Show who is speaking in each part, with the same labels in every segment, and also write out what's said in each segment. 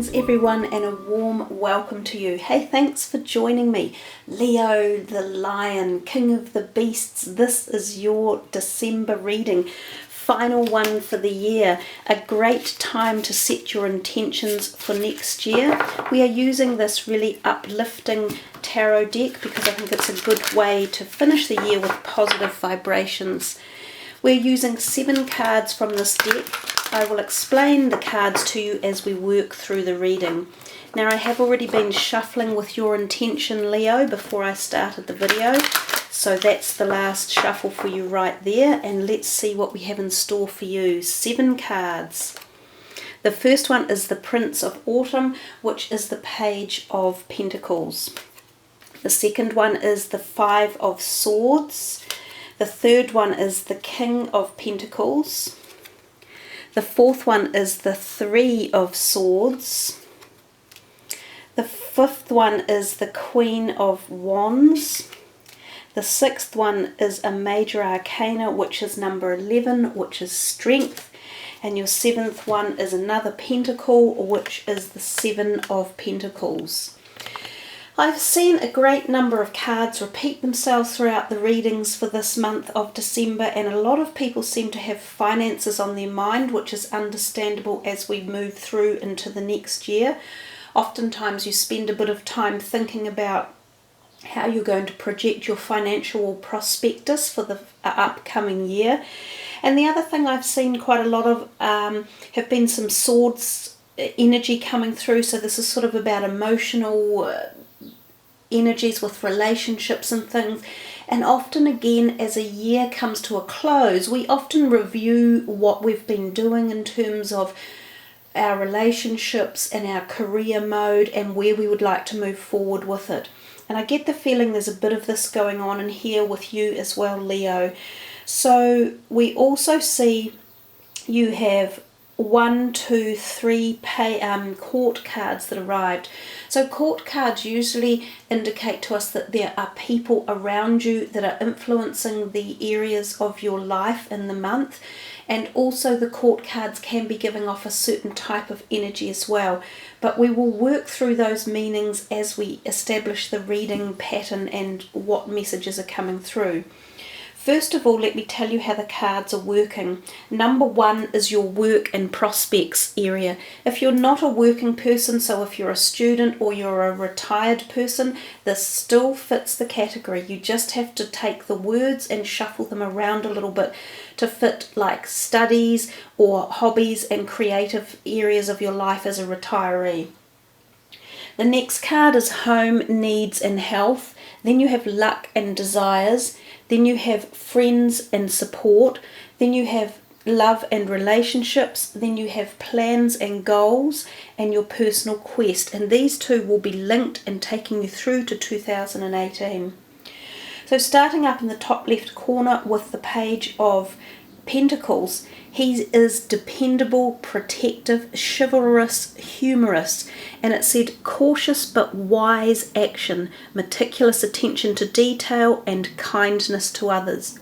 Speaker 1: Greetings everyone and a warm welcome to you. Hey, thanks for joining me. Leo the Lion, King of the Beasts, this is your December reading. Final one for the year. A great time to set your intentions for next year. We are using this really uplifting tarot deck because I think it's a good way to finish the year with positive vibrations. We're using 7 cards from this deck. I will explain the cards to you as we work through the reading. Now, I have already been shuffling with your intention, Leo, before I started the video. So that's the last shuffle for you right there. And let's see what we have in store for you. 7 cards. The first one is the Prince of Autumn, which is the Page of Pentacles. The second one is the 5 of Swords. The third one is the King of Pentacles. The fourth one is the 3 of Swords. The fifth one is the Queen of Wands. The sixth one is a Major Arcana, which is number 11, which is Strength. And your 7th one is another Pentacle, which is the 7 of Pentacles. I've seen a great number of cards repeat themselves throughout the readings for this month of December, and a lot of people seem to have finances on their mind, which is understandable as we move through into the next year. Oftentimes you spend a bit of time thinking about how you're going to project your financial prospectus for the upcoming year. And the other thing I've seen quite a lot of have been some swords energy coming through, so this is sort of about emotional energies with relationships and things. And often again, as a year comes to a close, we often review what we've been doing in terms of our relationships and our career mode and where we would like to move forward with it. And I get the feeling there's a bit of this going on in here with you as well, Leo. So we also see you have 1, 2, 3 court cards that arrived. So court cards usually indicate to us that there are people around you that are influencing the areas of your life in the month. And also the court cards can be giving off a certain type of energy as well. But we will work through those meanings as we establish the reading pattern and what messages are coming through. First of all, let me tell you how the cards are working. Number 1 is your work and prospects area. If you're not a working person, so if you're a student or you're a retired person, this still fits the category. You just have to take the words and shuffle them around a little bit to fit like studies or hobbies and creative areas of your life as a retiree. The next card is home, needs and health. Then you have luck and desires. Then you have friends and support. Then you have love and relationships. Then you have plans and goals and your personal quest. And these two will be linked and taking you through to 2018. So starting up in the top left corner with the Page of Pentacles, he is dependable, protective, chivalrous, humorous, and it said cautious but wise action, meticulous attention to detail, and kindness to others.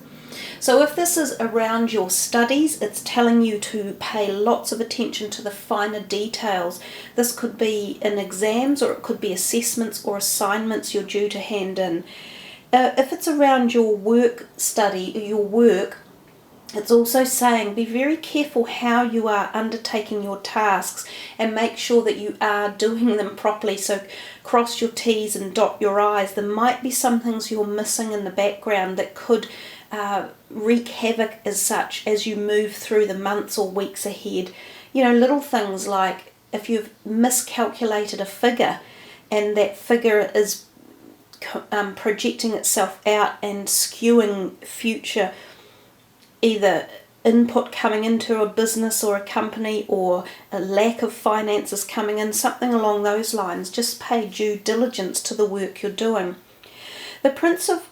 Speaker 1: So if this is around your studies, it's telling you to pay lots of attention to the finer details. This could be in exams, or it could be assessments or assignments you're due to hand in. If it's around your work study, your work, it's also saying be very careful how you are undertaking your tasks and make sure that you are doing them properly. So cross your T's and dot your I's. There might be some things you're missing in the background that could wreak havoc as such as you move through the months or weeks ahead. You know, little things like if you've miscalculated a figure and that figure is projecting itself out and skewing future either input coming into a business or a company or a lack of finances coming in, something along those lines. Just pay due diligence to the work you're doing. The Prince of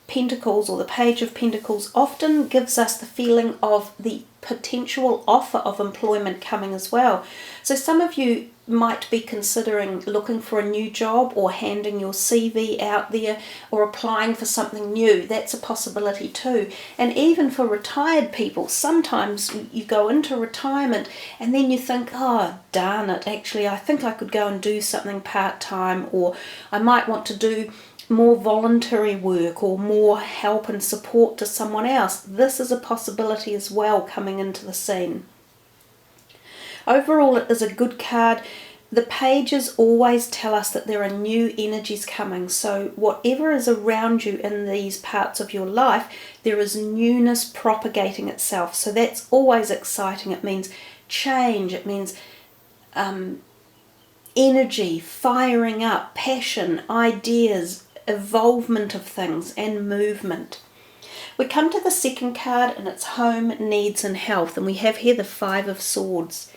Speaker 1: Pentacles or the Page of Pentacles often gives us the feeling of the potential offer of employment coming as well. So some of you might be considering looking for a new job or handing your CV out there or applying for something new. That's a possibility too. And even for retired people, sometimes you go into retirement and then you think, oh, darn it, actually, I think I could go and do something part-time, or I might want to do more voluntary work or more help and support to someone else. This is a possibility as well coming into the scene. Overall, it is a good card. The pages always tell us that there are new energies coming. So whatever is around you in these parts of your life, there is newness propagating itself. So that's always exciting. It means change. It means energy, firing up, passion, ideas, evolvement of things, and movement. We come to the second card, and it's home, needs and health, and we have here the Five of Swords.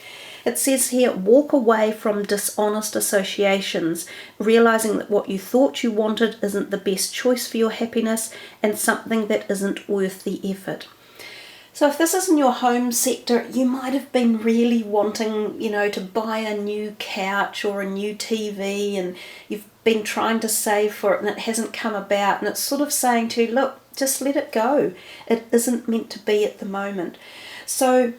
Speaker 1: It says here, walk away from dishonest associations, realizing that what you thought you wanted isn't the best choice for your happiness and something that isn't worth the effort. So if this is in your home sector, you might have been really wanting, to buy a new couch or a new TV, and you've been trying to save for it and it hasn't come about, and it's sort of saying to you, look, just let it go. It isn't meant to be at the moment. So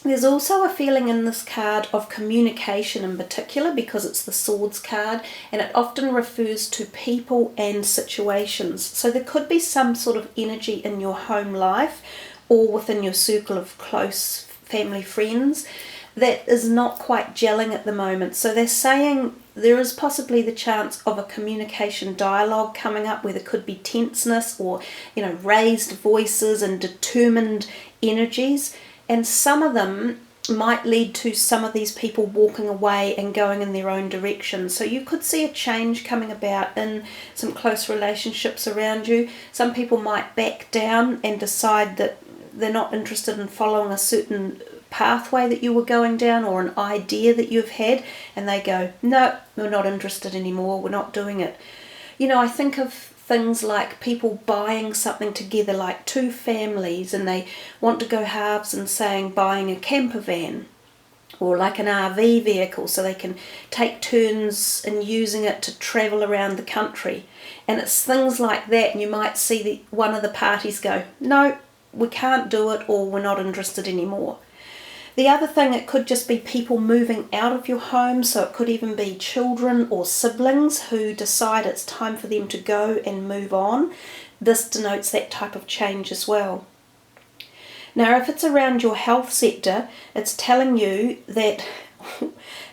Speaker 1: there's also a feeling in this card of communication in particular, because it's the Swords card, and it often refers to people and situations. So there could be some sort of energy in your home life or within your circle of close family friends that is not quite gelling at the moment. So they're saying there is possibly the chance of a communication dialogue coming up where there could be tenseness or, raised voices and determined energies. And some of them might lead to some of these people walking away and going in their own direction. So you could see a change coming about in some close relationships around you. Some people might back down and decide that they're not interested in following a certain pathway that you were going down or an idea that you've had, and they go, no, we're not interested anymore, we're not doing it. I think of things like people buying something together, like two families, and they want to go halves and saying buying a camper van or like an RV vehicle so they can take turns in using it to travel around the country. And it's things like that, and you might see one of the parties go, no, we can't do it, or we're not interested anymore. The other thing, it could just be people moving out of your home, so it could even be children or siblings who decide it's time for them to go and move on. This denotes that type of change as well. Now, if it's around your health sector, it's telling you that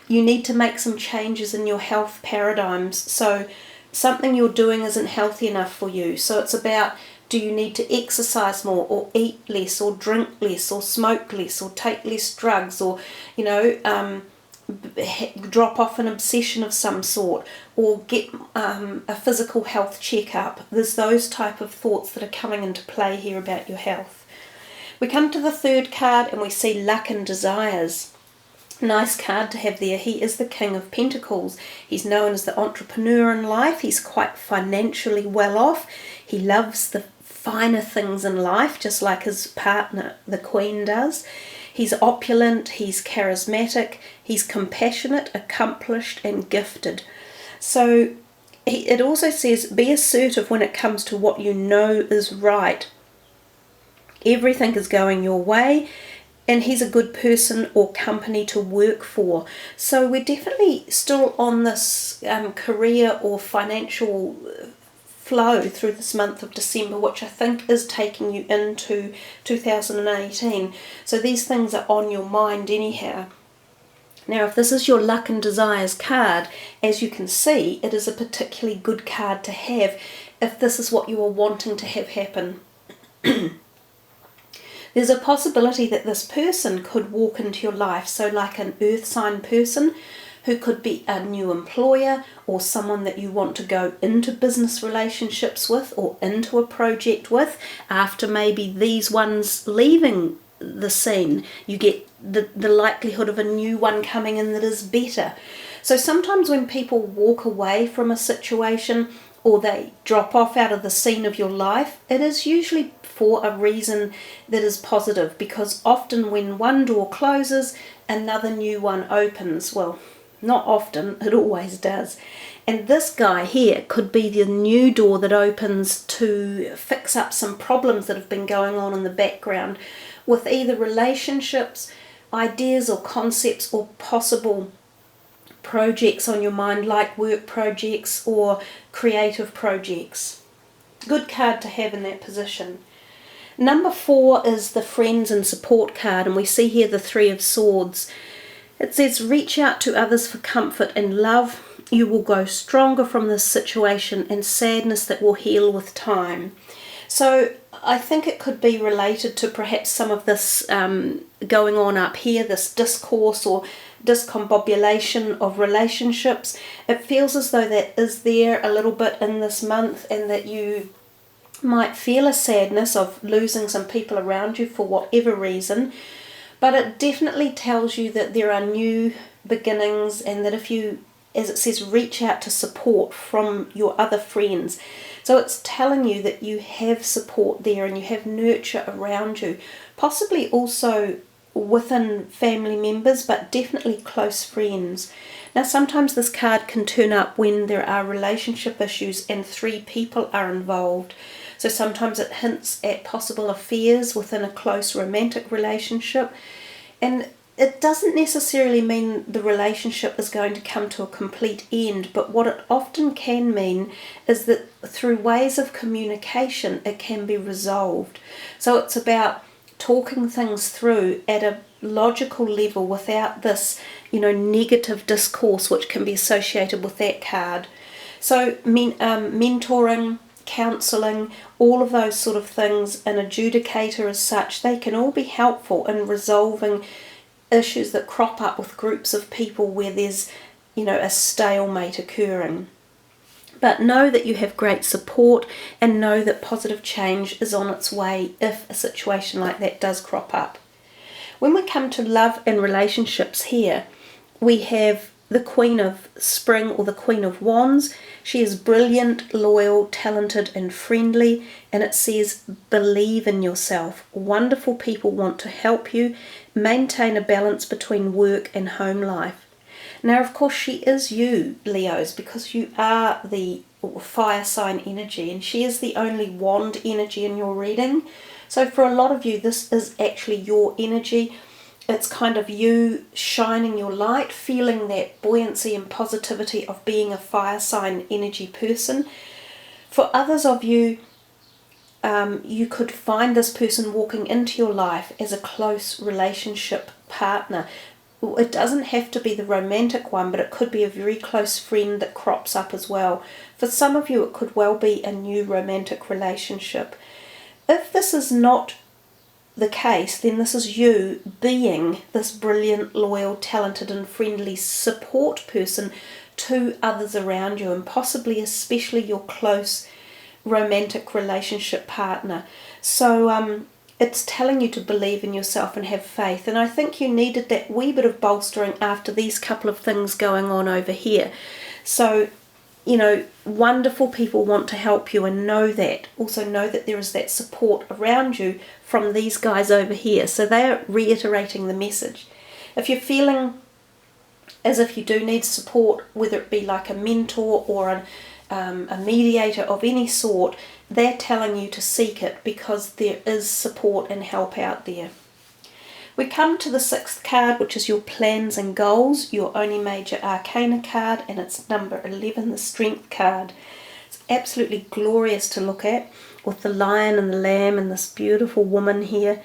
Speaker 1: you need to make some changes in your health paradigms. So something you're doing isn't healthy enough for you. So it's about, do you need to exercise more or eat less or drink less or smoke less or take less drugs or, drop off an obsession of some sort or get a physical health checkup. There's those type of thoughts that are coming into play here about your health. We come to the third card and we see luck and desires. Nice card to have there. He is the King of Pentacles. He's known as the entrepreneur in life. He's quite financially well off. He loves the finer things in life, just like his partner, the Queen, does. He's opulent, he's charismatic, he's compassionate, accomplished, and gifted. So it also says, be assertive when it comes to what you know is right. Everything is going your way, and he's a good person or company to work for. So we're definitely still on this career or financial flow through this month of December, which I think is taking you into 2018. So these things are on your mind anyhow. Now, if this is your luck and desires card, as you can see, it is a particularly good card to have if this is what you are wanting to have happen. There's a possibility that this person could walk into your life, so like an earth sign person who could be a new employer or someone that you want to go into business relationships with or into a project with after maybe these ones leaving the scene. You get the likelihood of a new one coming in that is better. So sometimes when people walk away from a situation or they drop off out of the scene of your life, it is usually for a reason that is positive, because often when one door closes, another new one opens. Well, Not often, it always does. And this guy here could be the new door that opens to fix up some problems that have been going on in the background with either relationships, ideas or concepts, or possible projects on your mind, like work projects or creative projects. Good card to have in that position. Number 4 is the friends and support card, and we see here the 3 of Swords. It says, reach out to others for comfort and love. You will go stronger from this situation and sadness that will heal with time. So I think it could be related to perhaps some of this going on up here, this discourse or discombobulation of relationships. It feels as though that is there a little bit in this month, and that you might feel a sadness of losing some people around you for whatever reason. But it definitely tells you that there are new beginnings, and that if you, as it says, reach out to support from your other friends. So it's telling you that you have support there and you have nurture around you, possibly also within family members, but definitely close friends. Now, sometimes this card can turn up when there are relationship issues and 3 people are involved. So sometimes it hints at possible affairs within a close romantic relationship. And it doesn't necessarily mean the relationship is going to come to a complete end, but what it often can mean is that through ways of communication it can be resolved. So it's about talking things through at a logical level without this, negative discourse which can be associated with that card. So mentoring, counselling, all of those sort of things, an adjudicator as such, they can all be helpful in resolving issues that crop up with groups of people where there's, a stalemate occurring. But know that you have great support, and know that positive change is on its way if a situation like that does crop up. When we come to love and relationships here, we have the Queen of Spring, or the Queen of Wands. She is brilliant, loyal, talented and friendly, and it says believe in yourself. Wonderful people want to help you. Maintain a balance between work and home life. Now, of course, she is you, Leos, because you are the fire sign energy, and she is the only wand energy in your reading. So for a lot of you, this is actually your energy. It's kind of you shining your light, feeling that buoyancy and positivity of being a fire sign energy person. For others of you, you could find this person walking into your life as a close relationship partner. It doesn't have to be the romantic one, but it could be a very close friend that crops up as well. For some of you, it could well be a new romantic relationship. If this is not the case, then this is you being this brilliant, loyal, talented and friendly support person to others around you, and possibly especially your close romantic relationship partner. So it's telling you to believe in yourself and have faith, and I think you needed that wee bit of bolstering after these couple of things going on over here. So wonderful people want to help you, and know that. Also know that there is that support around you from these guys over here. So they're reiterating the message. If you're feeling as if you do need support, whether it be like a mentor or a mediator of any sort, they're telling you to seek it, because there is support and help out there. We come to the 6th card, which is your plans and goals, your only major arcana card, and it's number 11, the Strength card. It's absolutely glorious to look at, with the lion and the lamb and this beautiful woman here.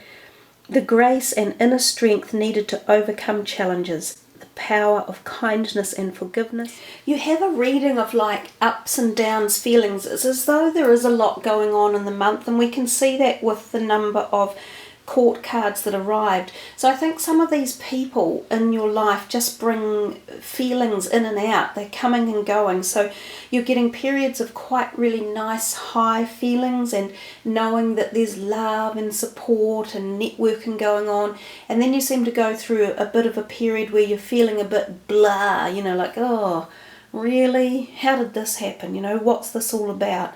Speaker 1: The grace and inner strength needed to overcome challenges, the power of kindness and forgiveness. You have a reading of like ups and downs feelings. It's as though there is a lot going on in the month, and we can see that with the number of court cards that arrived. So I think some of these people in your life just bring feelings in and out. They're coming and going. So you're getting periods of quite really nice high feelings and knowing that there's love and support and networking going on. And then you seem to go through a bit of a period where you're feeling a bit blah, like, oh, really? How did this happen? What's this all about?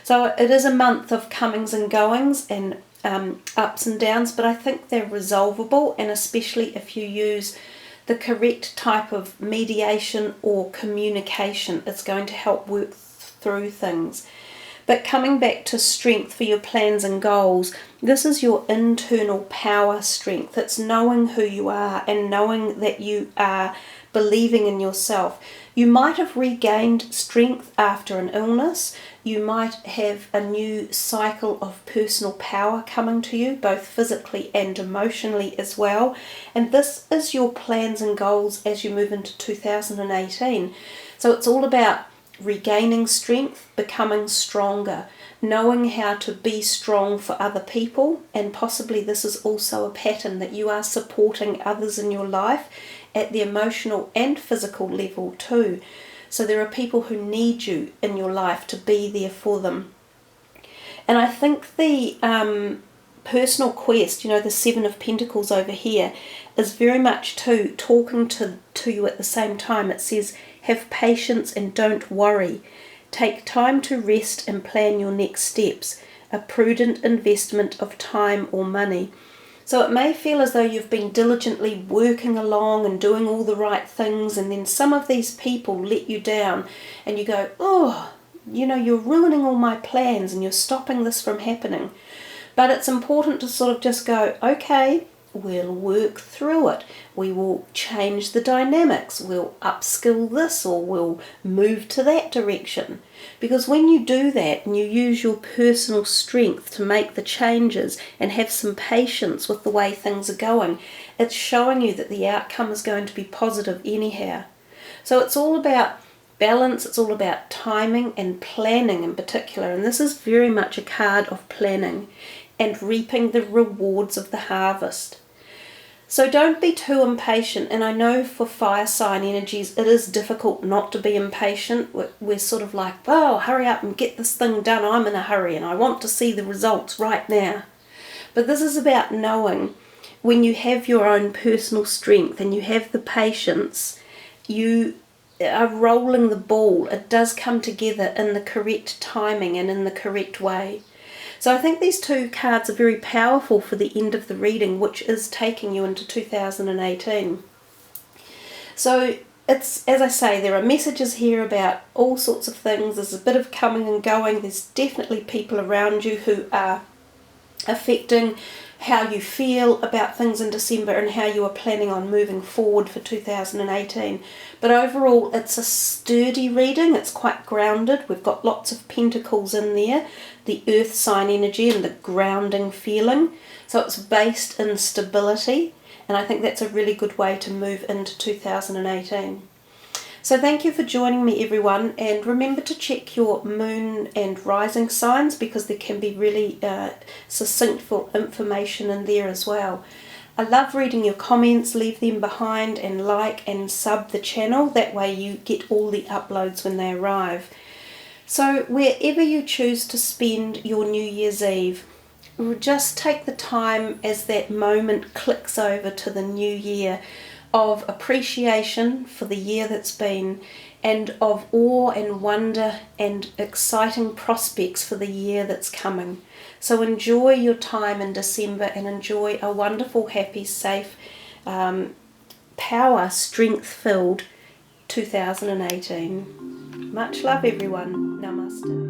Speaker 1: So it is a month of comings and goings and ups and downs, but I think they're resolvable, and especially if you use the correct type of mediation or communication. It's going to help work through things. But coming back to strength for your plans and goals, this is your internal power strength. It's knowing who you are and knowing that you are believing in yourself. You might have regained strength after an illness. You might have a new cycle of personal power coming to you, both physically and emotionally as well. And this is your plans and goals as you move into 2018. So it's all about regaining strength, becoming stronger, knowing how to be strong for other people, and possibly this is also a pattern that you are supporting others in your life at the emotional and physical level too. So there are people who need you in your life to be there for them. And I think the personal quest, the Seven of Pentacles over here, is very much too talking to you at the same time. It says, have patience and don't worry. Take time to rest and plan your next steps. A prudent investment of time or money. So it may feel as though you've been diligently working along and doing all the right things, and then some of these people let you down and you go, oh, you're ruining all my plans and you're stopping this from happening. But it's important to sort of just go, okay, we'll work through it. We will change the dynamics. We'll upskill this, or we'll move to that direction. Because when you do that and you use your personal strength to make the changes and have some patience with the way things are going, it's showing you that the outcome is going to be positive anyhow. So it's all about balance, it's all about timing and planning in particular. And this is very much a card of planning and reaping the rewards of the harvest. So don't be too impatient, and I know for fire sign energies it is difficult not to be impatient. We're sort of like, oh, hurry up and get this thing done, I'm in a hurry and I want to see the results right now. But this is about knowing when you have your own personal strength and you have the patience, you are rolling the ball. It does come together in the correct timing and in the correct way. So I think these two cards are very powerful for the end of the reading, which is taking you into 2018. So it's, as I say, there are messages here about all sorts of things. There's a bit of coming and going. There's definitely people around you who are affecting how you feel about things in December and how you are planning on moving forward for 2018. But overall, it's a sturdy reading. It's quite grounded. We've got lots of pentacles in there, the earth sign energy and the grounding feeling. So it's based in stability, and I think that's a really good way to move into 2018. So thank you for joining me, everyone, and remember to check your moon and rising signs, because there can be really succinct information in there as well. I love reading your comments. Leave them behind and like and sub the channel. That way you get all the uploads when they arrive. So wherever you choose to spend your New Year's Eve, just take the time as that moment clicks over to the new year of appreciation for the year that's been, and of awe and wonder and exciting prospects for the year that's coming. So enjoy your time in December and enjoy a wonderful, happy, safe, power, strength-filled 2018. Much love, everyone. Namaste.